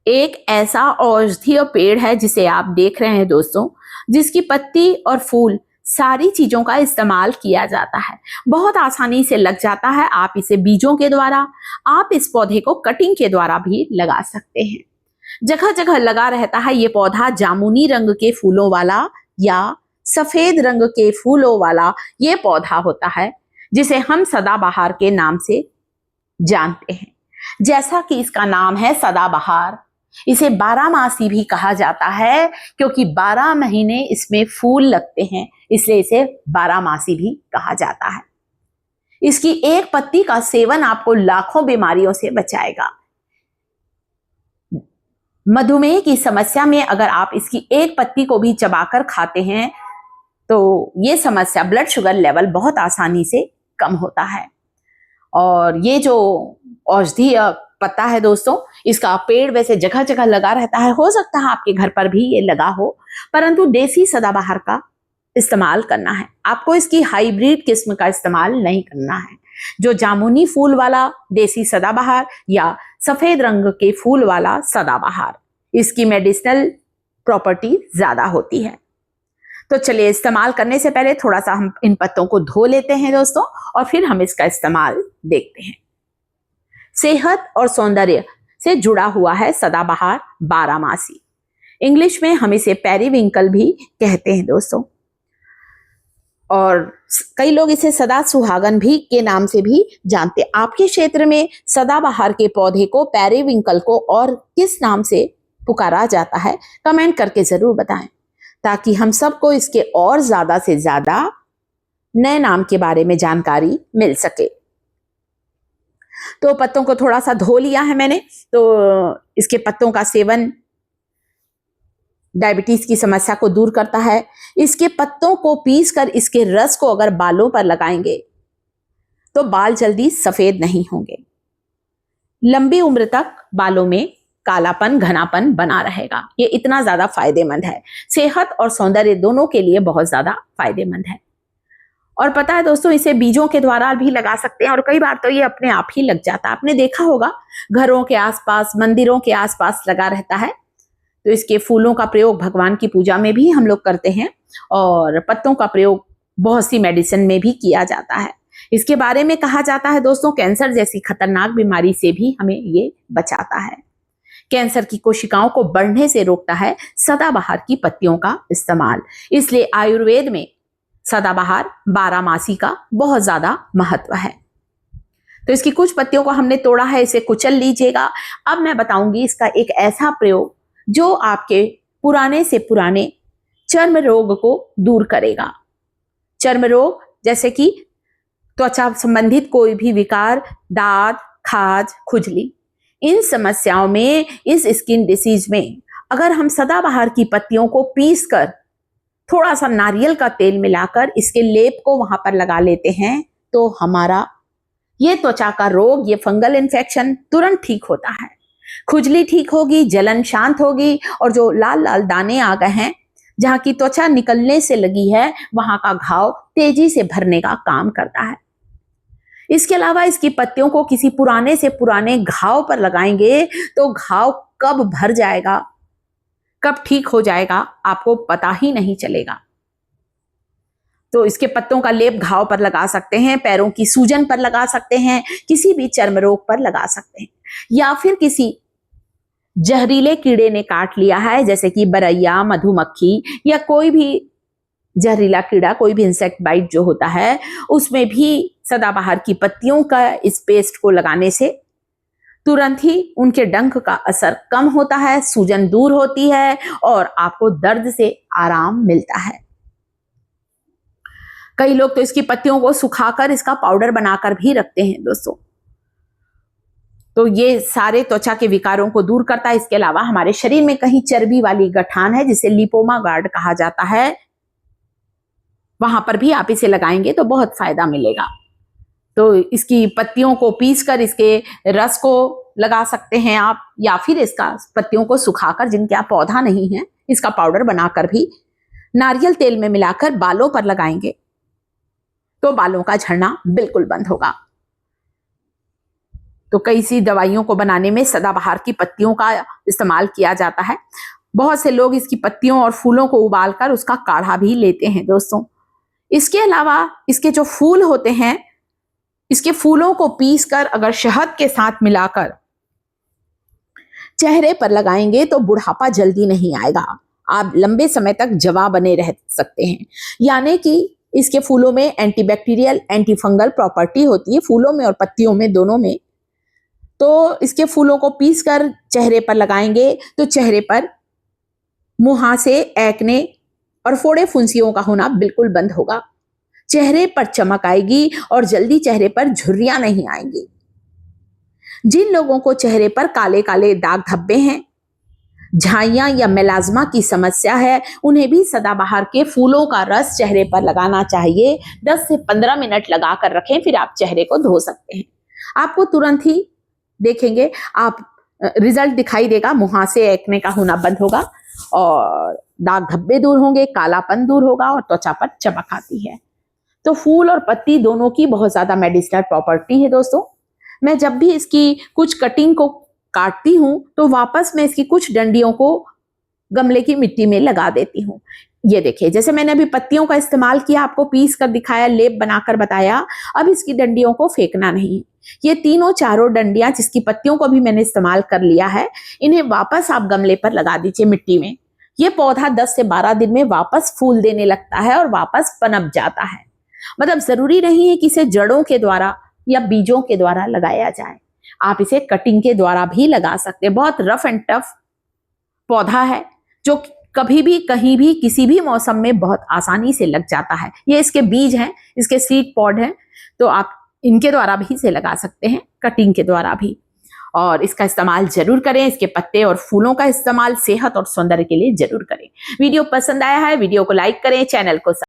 एक ऐसा औषधीय पेड़ है जिसे आप देख रहे हैं दोस्तों, जिसकी पत्ती और फूल सारी चीजों का इस्तेमाल किया जाता है। बहुत आसानी से लग जाता है। आप इसे बीजों के द्वारा, आप इस पौधे को कटिंग के द्वारा भी लगा सकते हैं। जगह जगह लगा रहता है ये पौधा। जामुनी रंग के फूलों वाला या सफेद रंग के फूलों वाला ये पौधा होता है, जिसे हम सदाबहार के नाम से जानते हैं। जैसा कि इसका नाम है सदाबहार, इसे 12 मासी भी कहा जाता है, क्योंकि 12 महीने इसमें फूल लगते हैं, इसलिए इसे 12 मासी भी कहा जाता है। इसकी एक पत्ती का सेवन आपको लाखों बीमारियों से बचाएगा। मधुमेह की समस्या में अगर आप इसकी एक पत्ती को भी चबाकर खाते हैं तो ये समस्या, ब्लड शुगर लेवल बहुत आसानी से कम होता है। और ये जो औषधीय पत्ता है दोस्तों, इसका पेड़ वैसे जगह जगह लगा रहता है। हो सकता है आपके घर पर भी ये लगा हो, परंतु देसी सदाबहार का इस्तेमाल करना है। आपको इसकी हाइब्रिड किस्म का इस्तेमाल नहीं करना है। जो जामुनी फूल वाला देसी सदाबहार या सफेद रंग के फूल वाला सदाबहार, इसकी मेडिसिनल प्रॉपर्टी ज्यादा होती है। तो चलिए, इस्तेमाल करने से पहले थोड़ा सा हम इन पत्तों को धो लेते हैं दोस्तों, और फिर हम इसका इस्तेमाल देखते हैं। सेहत और सौंदर्य से जुड़ा हुआ है सदाबहार 12 मासी। इंग्लिश में हम इसे पेरीविंकल भी कहते हैं दोस्तों, और कई लोग इसे सदा सुहागन भी के नाम से भी जानते हैं। आपके क्षेत्र में सदाबहार के पौधे को, पेरीविंकल को और किस नाम से पुकारा जाता है, कमेंट करके जरूर बताएं, ताकि हम सबको इसके और ज्यादा से ज्यादा नए नाम के बारे में जानकारी मिल सके। तो पत्तों को थोड़ा सा धो लिया है मैंने। तो इसके पत्तों का सेवन डायबिटीज की समस्या को दूर करता है। इसके पत्तों को पीसकर इसके रस को अगर बालों पर लगाएंगे तो बाल जल्दी सफेद नहीं होंगे। लंबी उम्र तक बालों में कालापन, घनापन बना रहेगा। ये इतना ज्यादा फायदेमंद है। सेहत और सौंदर्य दोनों के लिए बहुत ज्यादा फायदेमंद है। और पता है दोस्तों, इसे बीजों के द्वारा भी लगा सकते हैं, और कई बार तो ये अपने आप ही लग जाता है। आपने देखा होगा, घरों के आसपास, मंदिरों के आसपास लगा रहता है। तो इसके फूलों का प्रयोग भगवान की पूजा में भी हम लोग करते हैं, और पत्तों का प्रयोग बहुत सी मेडिसिन में भी किया जाता है। इसके बारे में कहा जाता है दोस्तों, कैंसर जैसी खतरनाक बीमारी से भी हमें ये बचाता है। कैंसर की कोशिकाओं को बढ़ने से रोकता है सदाबहार की पत्तियों का इस्तेमाल। इसलिए आयुर्वेद में सदाबहार 12 मासी का बहुत ज्यादा महत्व है। तो इसकी कुछ पत्तियों को हमने तोड़ा है, इसे कुचल लीजिएगा। अब मैं बताऊंगी इसका एक ऐसा प्रयोग जो आपके पुराने से पुराने चर्म रोग को दूर करेगा। चर्म रोग जैसे कि त्वचा संबंधित कोई भी विकार, दाद, खाज, खुजली, इन समस्याओं में, इस स्किन डिसीज में अगर हम सदाबहार की पत्तियों को पीसकर थोड़ा सा नारियल का तेल मिलाकर इसके लेप को वहां पर लगा लेते हैं, तो हमारा ये त्वचा का रोग, ये फंगल इन्फेक्शन तुरंत ठीक होता है। खुजली ठीक होगी, जलन शांत होगी, और जो लाल लाल दाने आ गए हैं, जहां की त्वचा निकलने से लगी है, वहां का घाव तेजी से भरने का काम करता है। इसके अलावा इसकी पत्तियों को किसी पुराने से पुराने घाव पर लगाएंगे तो घाव कब भर जाएगा, कब ठीक हो जाएगा, आपको पता ही नहीं चलेगा। तो इसके पत्तों का लेप घाव पर लगा सकते हैं, पैरों की सूजन पर लगा सकते हैं, किसी भी चर्म रोग पर लगा सकते हैं, या फिर किसी जहरीले कीड़े ने काट लिया है, जैसे कि बरैया, मधुमक्खी या कोई भी जहरीला कीड़ा, कोई भी इंसेक्ट बाइट जो होता है, उसमें भी सदाबहार की पत्तियों का इस पेस्ट को लगाने से तुरंत ही उनके डंक का असर कम होता है, सूजन दूर होती है और आपको दर्द से आराम मिलता है। कई लोग तो इसकी पत्तियों को सुखाकर इसका पाउडर बनाकर भी रखते हैं दोस्तों। तो ये सारे त्वचा के विकारों को दूर करता है। इसके अलावा हमारे शरीर में कहीं चर्बी वाली गठान है, जिसे लिपोमा गार्ड कहा जाता है, वहां पर भी आप इसे लगाएंगे तो बहुत फायदा मिलेगा। तो इसकी पत्तियों को पीसकर इसके रस को लगा सकते हैं आप, या फिर इसका पत्तियों को सुखाकर, जिनके आप पौधा नहीं है, इसका पाउडर बनाकर भी नारियल तेल में मिलाकर बालों पर लगाएंगे तो बालों का झड़ना बिल्कुल बंद होगा। तो कई सी दवाइयों को बनाने में सदाबहार की पत्तियों का इस्तेमाल किया जाता है। बहुत से लोग इसकी पत्तियों और फूलों को उबालकर उसका काढ़ा भी लेते हैं दोस्तों। इसके अलावा इसके जो फूल होते हैं, इसके फूलों को पीसकर अगर शहद के साथ मिलाकर चेहरे पर लगाएंगे तो बुढ़ापा जल्दी नहीं आएगा, आप लंबे समय तक जवां बने रह सकते हैं। यानी कि इसके फूलों में एंटीबैक्टीरियल, एंटीफंगल प्रॉपर्टी होती है, फूलों में और पत्तियों में, दोनों में। तो इसके फूलों को पीसकर चेहरे पर लगाएंगे तो चेहरे पर मुहासे, एक्ने और फोड़े फुंसियों का होना बिल्कुल बंद होगा। चेहरे पर चमक आएगी और जल्दी चेहरे पर झुर्रियां नहीं आएंगी। जिन लोगों को चेहरे पर काले काले दाग धब्बे हैं, झाइयां या मेलाज्मा की समस्या है, उन्हें भी सदाबहार के फूलों का रस चेहरे पर लगाना चाहिए। 10 से 15 मिनट लगाकर रखें, फिर आप चेहरे को धो सकते हैं। आपको तुरंत ही देखेंगे आप रिजल्ट दिखाई देगा, मुहासे, एक्ने का होना बंद होगा और दाग धब्बे दूर होंगे, कालापन दूर होगा और त्वचा पर चमक आती है। तो फूल और पत्ती दोनों की बहुत ज्यादा मेडिसिनल प्रॉपर्टी है दोस्तों। मैं जब भी इसकी कुछ कटिंग को काटती हूं तो वापस मैं इसकी कुछ डंडियों को गमले की मिट्टी में लगा देती हूँ। ये देखिए, जैसे मैंने अभी पत्तियों का इस्तेमाल किया, आपको पीस कर दिखाया, लेप बनाकर बताया। अब इसकी डंडियों को फेंकना नहीं। ये तीनों चारों डंडियां जिसकी पत्तियों को भी मैंने इस्तेमाल कर लिया है, इन्हें वापस आप गमले पर लगा दीजिए मिट्टी में। ये पौधा 10 से 12 दिन में वापस फूल देने लगता है और वापस पनप जाता है। मतलब जरूरी नहीं है कि इसे जड़ों के द्वारा या बीजों के द्वारा लगाया जाए, आप इसे कटिंग के द्वारा भी लगा सकते हैं। बहुत रफ एंड टफ पौधा है जो कभी भी, कहीं भी, किसी भी मौसम में बहुत आसानी से लग जाता है। ये इसके बीज हैं, इसके सीड पॉड हैं, तो आप इनके द्वारा भी इसे लगा सकते हैं, कटिंग के द्वारा भी। और इसका इस्तेमाल जरूर करें। इसके पत्ते और फूलों का इस्तेमाल सेहत और सौंदर्य के लिए जरूर करें। वीडियो पसंद आया है, वीडियो को लाइक करें, चैनल को